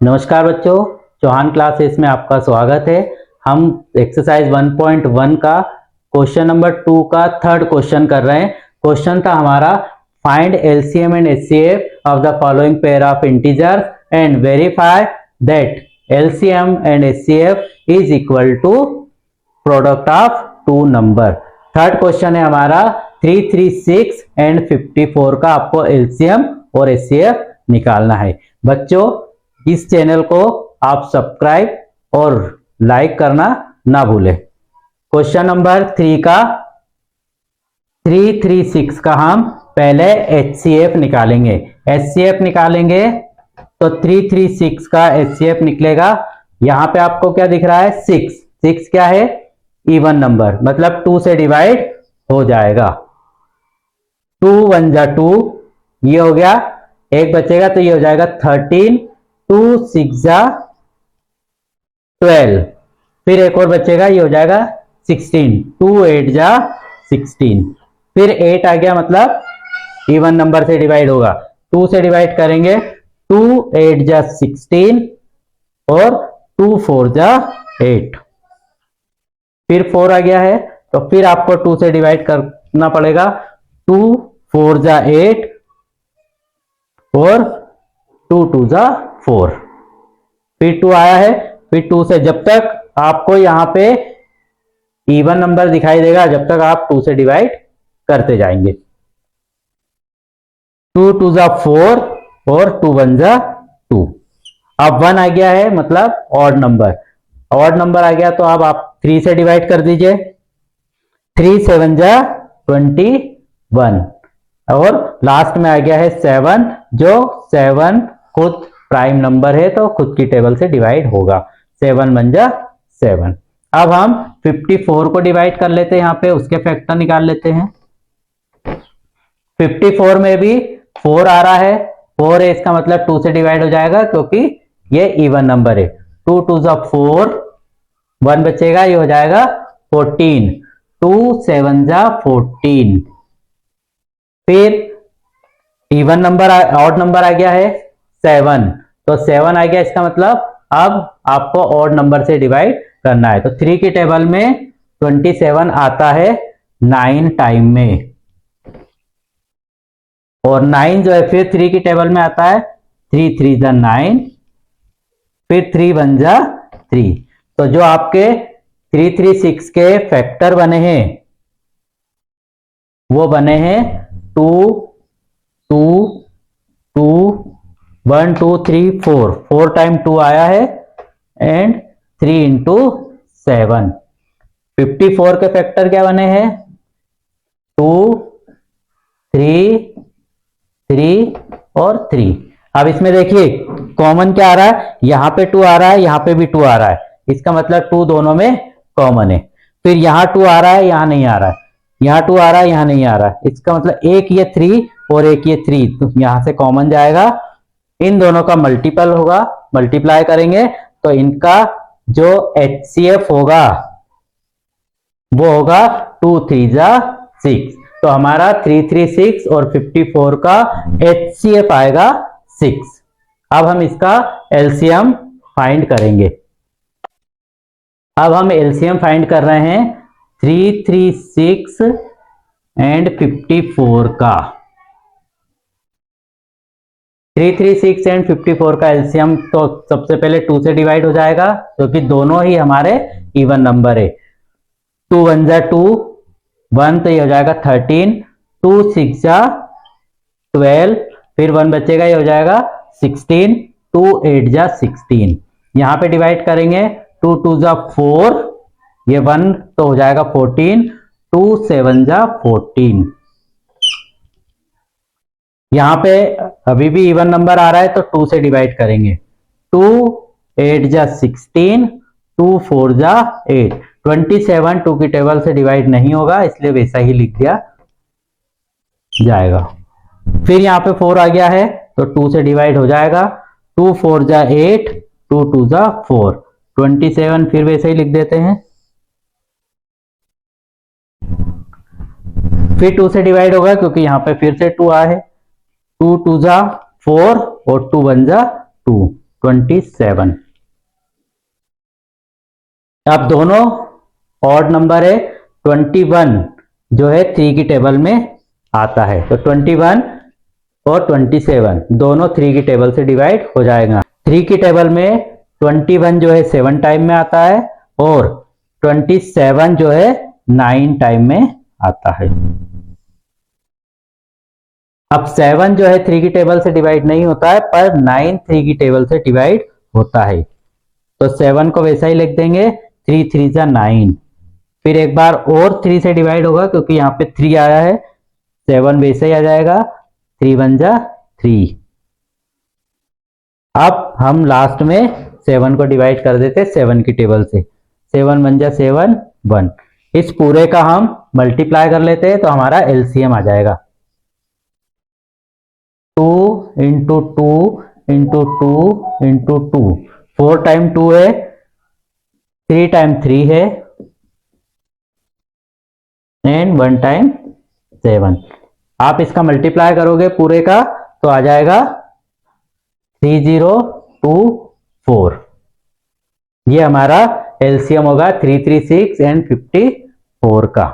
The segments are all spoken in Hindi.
नमस्कार बच्चों, चौहान क्लासेस में आपका स्वागत है। हम एक्सरसाइज 1.1 का क्वेश्चन नंबर 2 का थर्ड क्वेश्चन कर रहे हैं। क्वेश्चन था हमारा find LCM and HCF of the following pair of integer and verify that LCM and HCF is equal to product of two number. Third question है हमारा 336 एंड 54 का आपको एलसीएम और एचसीएफ निकालना है। बच्चों, इस चैनल को आप सब्सक्राइब और लाइक करना ना भूलें। क्वेश्चन नंबर 336 का हम पहले एचसीएफ निकालेंगे। एचसीएफ निकालेंगे तो 336 का एचसीएफ निकलेगा। यहां पे आपको क्या दिख रहा है? 6 क्या है? इवन नंबर, मतलब 2 से डिवाइड हो जाएगा। 2 1 जा 2, ये हो गया। एक बचेगा तो ये हो जाएगा 13। 2 6 जा 12, फिर एक और बचेगा, ये हो जाएगा 16। 2 8 जा 16, फिर 8 आ गया, मतलब इवन नंबर से डिवाइड होगा। 2 से डिवाइड करेंगे, 2 8 जा 16 और 2 4 जा 8, फिर 4 आ गया है तो फिर आपको 2 से डिवाइड करना पड़ेगा। 2 4 जा 8 और 2 2 जा 4, फिर 2 आया है। फिर 2 से, जब तक आपको यहां पे इवन नंबर दिखाई देगा, जब तक आप 2 से डिवाइड करते जाएंगे। 2 2 जा 4 और 2 1 जा 2। अब 1 आ गया है, मतलब ऑड नंबर। ऑड नंबर आ गया तो अब आप 3 से डिवाइड कर दीजिए। 3 7 जा 21 और लास्ट में आ गया है 7, जो 7 खुद प्राइम नंबर है तो खुद की टेबल से डिवाइड होगा। 7 1 जा 7। अब हम 54 को डिवाइड कर लेते हैं, यहां पे उसके फैक्टर निकाल लेते हैं। 54 में भी 4 आ रहा है, 4 है, इसका मतलब 2 से डिवाइड हो जाएगा क्योंकि ये इवन नंबर है। 2 2 जा 4, 1 बचेगा, ये हो जाएगा 14। 2 7 जा 14, फिर इवन नंबर, ऑड नंबर आ गया है 7, तो 7 आ गया, इसका मतलब अब आपको ऑड नंबर से डिवाइड करना है। तो 3 की टेबल में 27 आता है 9 टाइम में, और 9 जो है फिर 3 की टेबल में आता है 3 3 जा 9, फिर 3 1 जा 3। तो जो आपके 336 के फैक्टर बने हैं वो बने हैं 2 2 2 1 2 3 4, 4 टाइम 2 आया है, एंड 3 इंटू 7। 54 के फैक्टर क्या बने हैं? 2 3 3 और 3। अब इसमें देखिए कॉमन क्या आ रहा है, यहां पे 2 आ रहा है, यहां पे भी 2 आ रहा है, इसका मतलब 2 दोनों में कॉमन है। फिर यहां 2 आ रहा है, यहां नहीं आ रहा है, यहां 2 आ रहा है, यहां नहीं आ रहा है, इसका मतलब एक ये 3 और एक ये 3, तो यहां से कॉमन जाएगा। इन दोनों का मल्टीपल होगा, मल्टीप्लाई करेंगे तो इनका जो एचसीएफ होगा वो होगा 2 3 जा 6। तो हमारा 336 और 54 का एचसीएफ आएगा 6। अब हम इसका एलसीएम फाइंड करेंगे। अब हम एलसीएम फाइंड कर रहे हैं 336 एंड 54 का। 336 एंड 54 का एलसीएम तो सबसे पहले 2 से डिवाइड हो जाएगा क्योंकि दोनों ही हमारे इवन नंबर है। 2 1 जा 2, 1 तो ये हो जाएगा 13। 2 6 जा 12, फिर 1 बचेगा, ये हो जाएगा 16। 2 8 जा 16, यहां पे डिवाइड करेंगे। 2 2 जा 4, ये 1 तो हो जाएगा 14। 2 7 जा 14, यहां पे अभी भी इवन नंबर आ रहा है तो 2 से डिवाइड करेंगे। 2 8 जा 16, 2 4 जा 8। 27 2 की टेबल से डिवाइड नहीं होगा, इसलिए वैसा ही लिख दिया जाएगा। फिर यहाँ पे 4 आ गया है तो 2 से डिवाइड हो जाएगा। 2 4 जा 8, 2 2 जा 4। 27 फिर वैसे ही लिख देते हैं, फिर 2 से डिवाइड होगा क्योंकि यहाँ पे फिर से 2 आया है। 2 2 जा 4 और 2 1 जा 2, 27। अब दोनों ऑड नंबर है, 21 जो है 3 की टेबल में आता है, तो 21 और 27 दोनों 3 की टेबल से डिवाइड हो जाएगा। 3 की टेबल में 21 जो है 7 टाइम में आता है और 27 जो है 9 टाइम में आता है। अब 7 जो है 3 की टेबल से डिवाइड नहीं होता है, पर 9 3 की टेबल से डिवाइड होता है, तो 7 को वैसा ही लिख देंगे, 3 3 जा 9। फिर एक बार और 3 से डिवाइड होगा क्योंकि यहाँ पे 3 आया है, 7 वैसे ही आ जाएगा, 3 1 जा 3। अब हम लास्ट में 7 को डिवाइड कर देते 7 की टेबल से, 7 1 जा 7 1। इस पूरे का हम मल्टीप्लाई कर लेते हैं तो हमारा एलसीएम आ जाएगा, 2 इंटू 2 इंटू 2 इंटू 2, 4 टाइम 2 है, 3 टाइम 3 है एंड 1 टाइम 7। आप इसका मल्टीप्लाई करोगे पूरे का तो आ जाएगा 3024। ये हमारा एलसीएम होगा 336 एंड 54 का।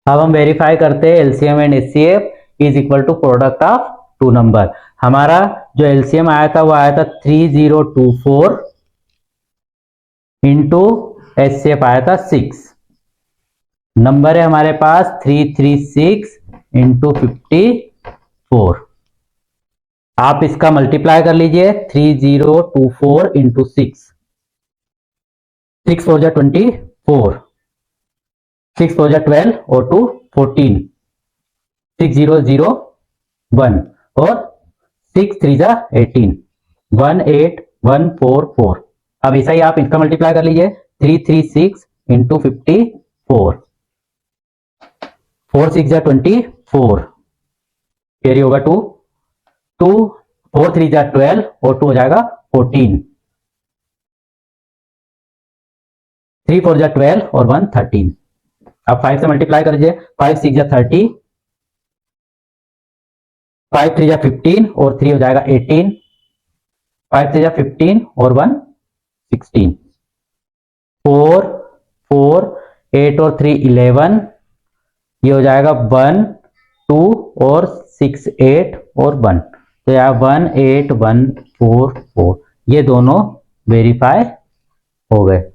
अब हम वेरीफाई करते हैं LCM and HCF is equal to product of two number. हमारा जो एलसीएम आया था वो आया था 3024 इंटू एचसीएफ आया था 6। नंबर है हमारे पास 336 इंटू 54। आप इसका मल्टीप्लाई कर लीजिए, 3024 इंटू 6, 6 4 जा 24, 6 4 जा 12 और 2 14, 6001 और 6 3 जा 18, 18144। अब ऐसा ही आप इसका मल्टीप्लाई कर लीजिए, 336 इंटू 54, 4 6 जा 24, कैरी होगा 2, 2 4 3 जा 12 और 2 हो जाएगा 14, 3 4 जा 12 और 1 13। अब 5 से मल्टीप्लाई कर लीजिए, 5 6 जा 30, 5 3 जा 15 और 3 हो जाएगा 18, 5 3 जा 15 और 1 16, 4 4 8 और 3 11, ये हो जाएगा 1 2 और 6 8 और 1, तो यहाँ 18144, ये दोनों वेरीफाई हो गए।